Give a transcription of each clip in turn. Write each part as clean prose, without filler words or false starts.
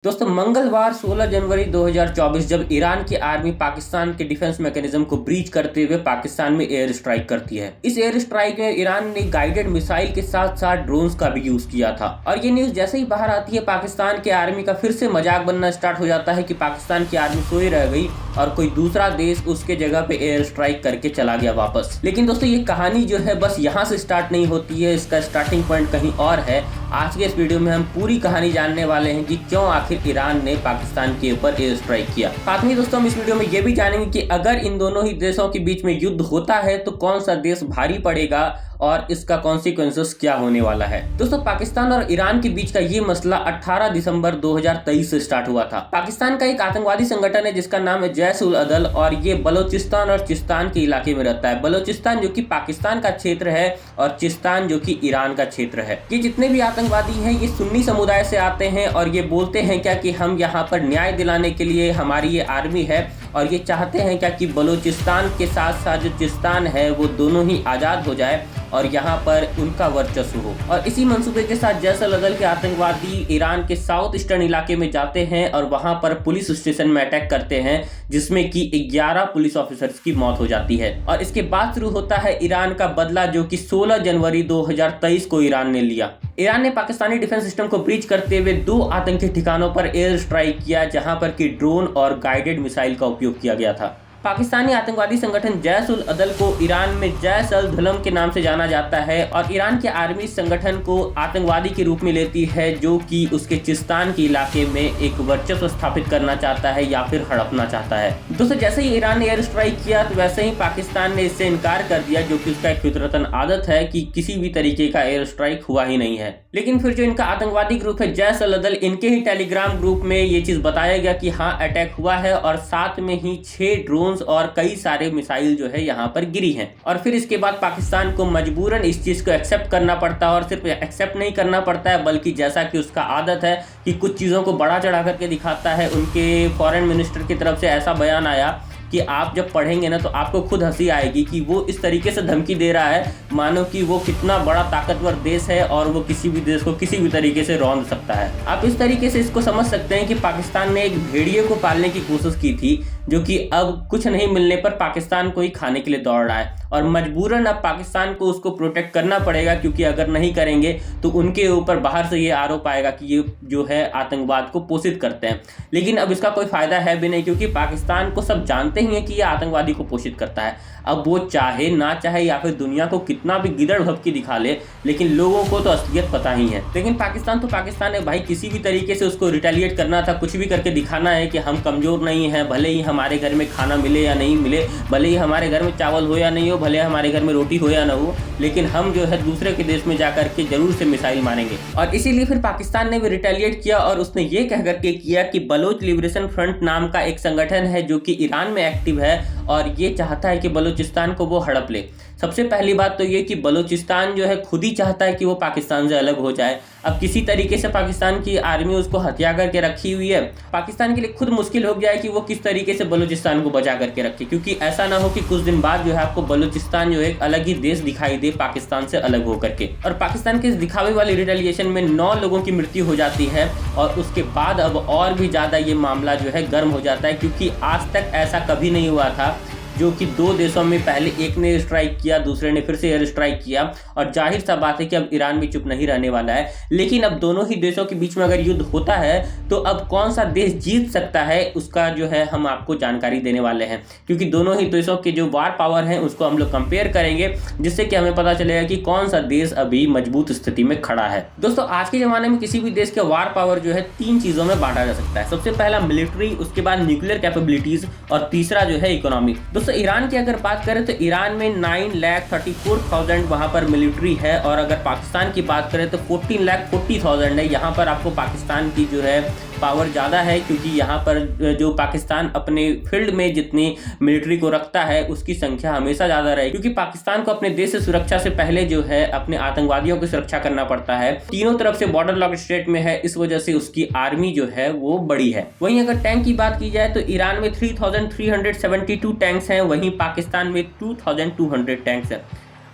दोस्तों मंगलवार 16 जनवरी 2024 जब ईरान की आर्मी पाकिस्तान के डिफेंस मैकेनिज्म को ब्रीच करते हुए पाकिस्तान में एयर स्ट्राइक करती है। इस एयर स्ट्राइक में ईरान ने गाइडेड मिसाइल के साथ साथ ड्रोन्स का भी यूज किया था और ये न्यूज जैसे ही बाहर आती है पाकिस्तान के आर्मी का फिर से मजाक बनना स्टार्ट हो जाता है कि पाकिस्तान की आर्मी सोई रह गई और कोई दूसरा देश उसके जगह पे एयर स्ट्राइक करके चला गया वापस। लेकिन दोस्तों ये कहानी जो है बस यहाँ से स्टार्ट नहीं होती है, इसका स्टार्टिंग पॉइंट कहीं और है। आज के इस वीडियो में हम पूरी कहानी जानने वाले हैं कि क्यों आखिर ईरान ने पाकिस्तान के ऊपर एयर स्ट्राइक किया। साथ में दोस्तों हम इस वीडियो में ये भी जानेंगे कि अगर इन दोनों ही देशों के बीच में युद्ध होता है तो कौन सा देश भारी पड़ेगा और इसका कॉन्सिक्वेंसेस क्या होने वाला है। दोस्तों पाकिस्तान और ईरान के बीच का ये मसला 18 दिसंबर 2023 से स्टार्ट हुआ था। पाकिस्तान का एक आतंकवादी संगठन है जिसका नाम है जैश-उल-अदल और ये बलोचिस्तान और चिस्तान के इलाके में रहता है। बलोचिस्तान जो कि पाकिस्तान का क्षेत्र है और चिस्तान जो कि ईरान का क्षेत्र है। ये जितने भी आतंकवादी हैं ये सुन्नी समुदाय से आते हैं और ये बोलते हैं क्या कि हम यहाँ पर न्याय दिलाने के लिए हमारी ये आर्मी है और ये चाहते हैं क्या कि बलोचिस्तान के साथ साथ जो चिस्तान है वो दोनों ही आज़ाद हो जाए और यहाँ पर उनका वर्चस्व हो। और इसी मंसूबे के साथ जैश-उल-अदल के आतंकवादी ईरान के साउथ ईस्टर्न इलाके में जाते हैं और वहाँ पर पुलिस स्टेशन में अटैक करते हैं जिसमें कि 11 पुलिस ऑफिसर्स की मौत हो जाती है। और इसके बाद शुरू होता है ईरान का बदला जो कि 16 जनवरी 2023 को ईरान ने लिया। ईरान ने पाकिस्तानी डिफेंस सिस्टम को ब्रीच करते हुए 2 आतंकी ठिकानों पर एयर स्ट्राइक किया जहां पर कि ड्रोन और गाइडेड मिसाइल का उपयोग किया गया था। पाकिस्तानी आतंकवादी संगठन जैश-उल-अदल को ईरान में जैश-अल-धुलम के नाम से जाना जाता है और ईरान की आर्मी इस संगठन को आतंकवादी के रूप में लेती है जो कि उसके चिस्तान के इलाके में एक वर्चस्व स्थापित करना चाहता है या फिर हड़पना चाहता है। दोस्तों जैसे ही ईरान ने एयर स्ट्राइक किया तो वैसे ही पाकिस्तान ने इससे इनकार कर दिया जो कि उसका एक फितरतन आदत है कि किसी भी तरीके का एयर स्ट्राइक हुआ ही नहीं है। लेकिन फिर जो इनका आतंकवादी ग्रुप है जैश-उल-अदल, इनके ही टेलीग्राम ग्रुप में ये चीज बताया गया कि हाँ अटैक हुआ है और साथ में ही 6 ड्रोन और कई सारे मिसाइल जो है यहाँ पर गिरी हैं। और फिर इसके बाद पाकिस्तान को मजबूरन इस चीज को एक्सेप्ट करना पड़ता है और सिर्फ एक्सेप्ट नहीं करना पड़ता है बल्कि जैसा कि उसका आदत है कि कुछ चीज़ों को बड़ा चढ़ा करके दिखाता है। उनके फॉरेन मिनिस्टर की तरफ से ऐसा बयान आया कि आप जब पढ़ेंगे ना तो आपको खुद हंसी आएगी कि वो इस तरीके से धमकी दे रहा है मानो कि वो कितना बड़ा ताकतवर देश है और वो किसी भी देश को किसी भी तरीके से रौंद सकता है। आप इस तरीके से इसको समझ सकते हैं कि पाकिस्तान ने एक भेड़िए को पालने की कोशिश की थी जो कि अब कुछ नहीं मिलने पर पाकिस्तान को ही खाने के लिए दौड़ रहा है और मजबूरन अब पाकिस्तान को उसको प्रोटेक्ट करना पड़ेगा क्योंकि अगर नहीं करेंगे तो उनके ऊपर बाहर से ये आरोप आएगा कि ये जो है आतंकवाद को पोषित करते हैं। लेकिन अब इसका कोई फायदा है भी नहीं क्योंकि पाकिस्तान को सब जानते ही हैं कि ये आतंकवादी को पोषित करता है। अब वो चाहे ना चाहे या फिर दुनिया को कितना भी गिदड़ भभकी दिखा ले लेकिन लोगों को तो असलियत पता ही है। लेकिन पाकिस्तान तो पाकिस्तान है भाई, किसी भी तरीके से उसको रिटेलिएट करना था, कुछ भी करके दिखाना है कि हम कमजोर नहीं हैं, भले ही हमारे घर में खाना मिले या नहीं मिले, भले ही हमारे घर में चावल हो या नहीं हो, भले हमारे घर में रोटी हो या ना हो, लेकिन हम जो है दूसरे के देश में जाकर के जरूर से मिसाइल मारेंगे। और इसीलिए फिर पाकिस्तान ने भी रिटेलिएट किया और उसने ये कह करके किया कि बलोच लिबरेशन फ्रंट नाम का एक संगठन है जो कि ईरान में एक्टिव है और ये चाहता है कि बलूचिस्तान को वो हड़प ले। सबसे पहली बात तो ये कि बलूचिस्तान जो है खुद ही चाहता है कि वो पाकिस्तान से अलग हो जाए। अब किसी तरीके से पाकिस्तान की आर्मी उसको हथिया करके रखी हुई है। पाकिस्तान के लिए खुद मुश्किल हो गया है कि वो किस तरीके से बलूचिस्तान को बचा करके रखे क्योंकि ऐसा ना हो कि कुछ दिन बाद जो है आपको बलूचिस्तान जो है एक अलग ही देश दिखाई दे पाकिस्तान से अलग होकर के। और पाकिस्तान के इस दिखावे वाली रिटेलिएशन में 9 लोगों की मृत्यु हो जाती है और उसके बाद अब और भी ज़्यादा ये मामला जो है गर्म हो जाता है क्योंकि आज तक ऐसा कभी नहीं हुआ था जो कि 2 देशों में पहले एक ने स्ट्राइक किया दूसरे ने फिर से एयर स्ट्राइक किया। और जाहिर सा बात है कि अब ईरान भी चुप नहीं रहने वाला है। लेकिन अब दोनों ही देशों के बीच में अगर युद्ध होता है तो अब कौन सा देश जीत सकता है उसका जो है हम आपको जानकारी देने वाले हैं क्योंकि दोनों ही देशों के जो वार पावर हैं उसको हम लोग कंपेयर करेंगे जिससे कि हमें पता चलेगा कि कौन सा देश अभी मजबूत स्थिति में खड़ा है। दोस्तों आज के ज़माने में किसी भी देश के वार पावर जो है 3 चीज़ों में बांटा जा सकता है। सबसे पहला मिलिट्री, उसके बाद न्यूक्लियर कैपेबिलिटीज और तीसरा जो है इकोनॉमी। दोस्तों ईरान की अगर बात करें तो ईरान में 9,34,000 वहां पर मिलिट्री है और अगर पाकिस्तान की बात करें तो 14,40,000 है। यहाँ पर आपको पाकिस्तान की जो है पावर ज़्यादा है क्योंकि यहाँ पर जो पाकिस्तान अपने फील्ड में जितनी मिलिट्री को रखता है उसकी संख्या हमेशा ज़्यादा रहेगी क्योंकि पाकिस्तान को अपने देश से सुरक्षा से पहले जो है अपने आतंकवादियों की सुरक्षा करना पड़ता है। तीनों तरफ से बॉर्डर लॉक स्टेट में है, इस वजह से उसकी आर्मी जो है वो बड़ी है। वहीं अगर टैंक की बात की जाए तो ईरान में 3,372 टैंक्स हैं, वहीं पाकिस्तान में 2,200 टैंक्स हैं।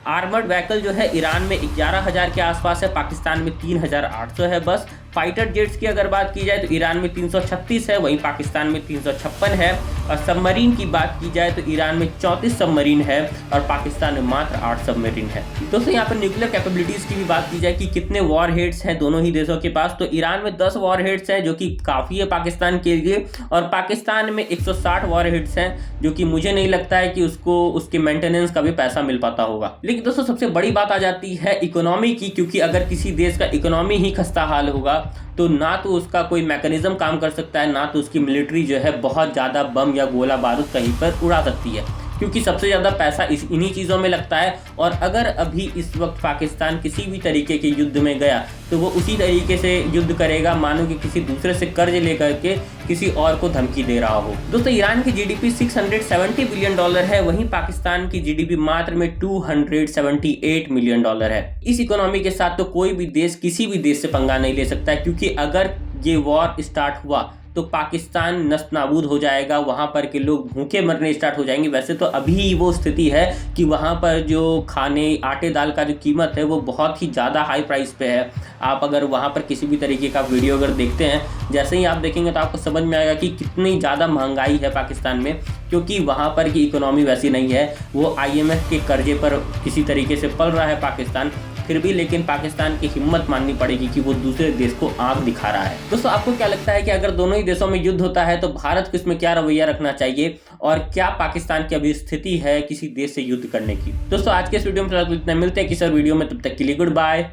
आर्मर्ड व्हीकल जो है ईरान में 11,000 के आसपास है, पाकिस्तान में 3,800 है बस। फाइटर जेट्स की अगर बात की जाए तो ईरान में 336 है, वहीं पाकिस्तान में 356 है। और सबमरीन की बात की जाए तो ईरान में 34 सबमरीन है और पाकिस्तान में मात्र 8 सबमरीन है। दोस्तों यहाँ पर न्यूक्लियर कैपेबिलिटीज की भी बात की जाए कि कितने वॉर हेड्स हैं दोनों ही देशों के पास, तो ईरान में 10 वॉर हेड्स हैं जो कि काफ़ी है पाकिस्तान के लिए, और पाकिस्तान में 160 वॉर हेड्स हैं जो कि मुझे नहीं लगता है कि उसको उसके मेंटेनेंस का भी पैसा मिल पाता होगा। लेकिन दोस्तों सबसे बड़ी बात आ जाती है इकोनॉमी की, क्योंकि अगर किसी देश का इकोनॉमी ही खस्ता हाल होगा तो ना तो उसका कोई मैकेनिज्म काम कर सकता है, ना तो उसकी मिलिट्री जो है बहुत ज़्यादा बम या गोला बारूद कहीं पर उड़ा सकती है, क्योंकि सबसे ज़्यादा पैसा इन्हीं चीज़ों में लगता है। और अगर अभी इस वक्त पाकिस्तान किसी भी तरीके के युद्ध में गया तो वो उसी तरीके से युद्ध करेगा मानो कि किसी दूसरे से कर्ज लेकर के किसी और को धमकी दे रहा हो। दोस्तों ईरान की जीडीपी 670 बिलियन डॉलर है, वहीं पाकिस्तान की जीडीपी मात्र में 278 मिलियन डॉलर है। इस इकोनॉमी के साथ तो कोई भी देश किसी भी देश से पंगा नहीं ले सकता है, क्योंकि अगर ये वॉर स्टार्ट हुआ तो पाकिस्तान नस्त-नाबूद हो जाएगा, वहाँ पर के लोग भूखे मरने स्टार्ट हो जाएंगे। वैसे तो अभी वो स्थिति है कि वहाँ पर जो खाने आटे दाल का जो कीमत है वो बहुत ही ज़्यादा हाई प्राइस पे है। आप अगर वहाँ पर किसी भी तरीके का वीडियो अगर देखते हैं, जैसे ही आप देखेंगे तो आपको समझ में आएगा कि कितनी ज़्यादा महंगाई है पाकिस्तान में, क्योंकि वहाँ पर की इकोनॉमी वैसी नहीं है। वो IMF के कर्जे पर किसी तरीके से पल रहा है पाकिस्तान, फिर भी लेकिन पाकिस्तान की हिम्मत माननी पड़ेगी कि वो दूसरे देश को आंख दिखा रहा है। दोस्तों आपको क्या लगता है कि अगर दोनों ही देशों में युद्ध होता है तो भारत को इसमें क्या रवैया रखना चाहिए, और क्या पाकिस्तान की अभी स्थिति है किसी देश से युद्ध करने की? दोस्तों आज के इस वीडियो में इतना मिलते हैं किसी और वीडियो में, तब तक के लिए गुड बाय।